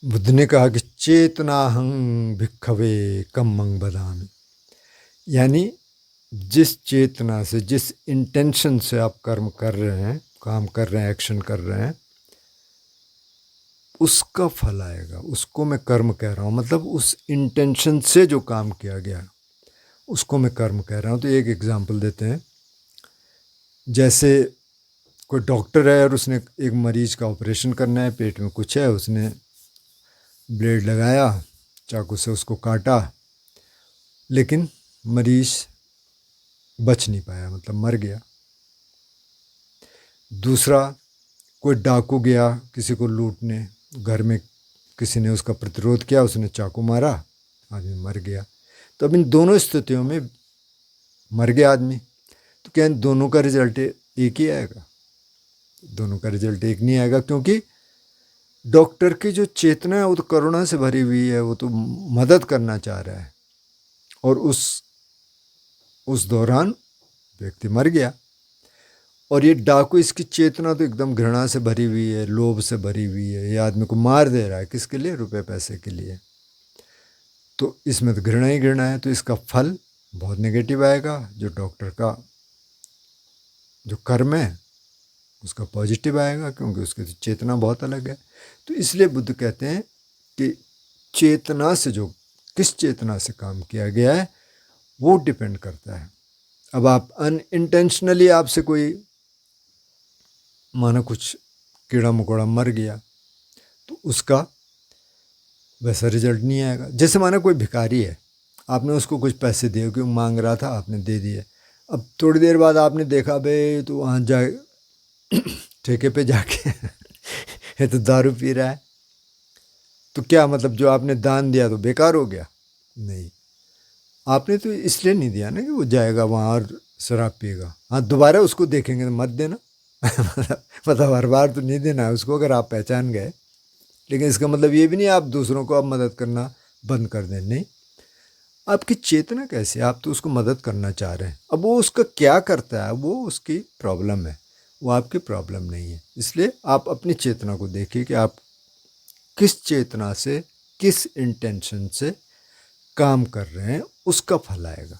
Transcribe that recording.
बुद्ध ने कहा कि चेतनाहं भिक्खवे कम्मं वदामि, यानी जिस चेतना से, जिस इंटेंशन से आप कर्म कर रहे हैं, काम कर रहे हैं, एक्शन कर रहे हैं, उसका फल आएगा। उसको मैं कर्म कह रहा हूँ, मतलब उस इंटेंशन से जो काम किया गया उसको मैं कर्म कह रहा हूँ। तो एक एग्जांपल देते हैं। जैसे कोई डॉक्टर है और उसने एक मरीज का ऑपरेशन करना है, पेट में कुछ है, उसने ब्लेड लगाया, चाकू से उसको काटा, लेकिन मरीज बच नहीं पाया, मतलब मर गया। दूसरा, कोई डाकू गया किसी को लूटने, घर में किसी ने उसका प्रतिरोध किया, उसने चाकू मारा, आदमी मर गया। तो अब इन दोनों स्थितियों में मर गया आदमी, तो क्या इन दोनों का रिजल्ट एक ही आएगा? दोनों का रिजल्ट एक नहीं आएगा, क्योंकि डॉक्टर की जो चेतना है वो तो करुणा से भरी हुई है, वो तो मदद करना चाह रहा है, और उस दौरान व्यक्ति मर गया। और ये डाकू, इसकी चेतना तो एकदम घृणा से भरी हुई है, लोभ से भरी हुई है, ये आदमी को मार दे रहा है, किसके लिए? रुपए पैसे के लिए। तो इसमें तो घृणा ही घृणा है, तो इसका फल बहुत नेगेटिव आएगा। जो डॉक्टर का जो कर्म है उसका पॉजिटिव आएगा, क्योंकि उसकी तो चेतना बहुत अलग है। तो इसलिए बुद्ध कहते हैं कि चेतना से, जो किस चेतना से काम किया गया है वो डिपेंड करता है। अब आप अनइंटेंशनली, आपसे कोई मानो कुछ कीड़ा मकोड़ा मर गया, तो उसका वैसा रिजल्ट नहीं आएगा। जैसे मानो कोई भिखारी है, आपने उसको कुछ पैसे दिए, क्यों मांग रहा था, आपने दे दिए। अब थोड़ी देर बाद आपने देखा भाई तो वहाँ जाए ठेके पे जाके ये तो दारू पी रहा है, तो क्या मतलब जो आपने दान दिया तो बेकार हो गया? नहीं, आपने तो इसलिए नहीं दिया ना कि वो जाएगा वहाँ और शराब पिएगा। हाँ, दोबारा उसको देखेंगे तो मत देना मतलब हर बार तो नहीं देना है उसको, अगर आप पहचान गए। लेकिन इसका मतलब ये भी नहीं आप दूसरों को अब मदद करना बंद कर दें, नहीं। आपकी चेतना कैसे, आप तो उसको मदद करना चाह रहे हैं। अब वो उसका क्या करता है वो उसकी प्रॉब्लम है, वो आपकी प्रॉब्लम नहीं है। इसलिए आप अपनी चेतना को देखिए कि आप किस चेतना से, किस इंटेंशन से काम कर रहे हैं, उसका फल आएगा।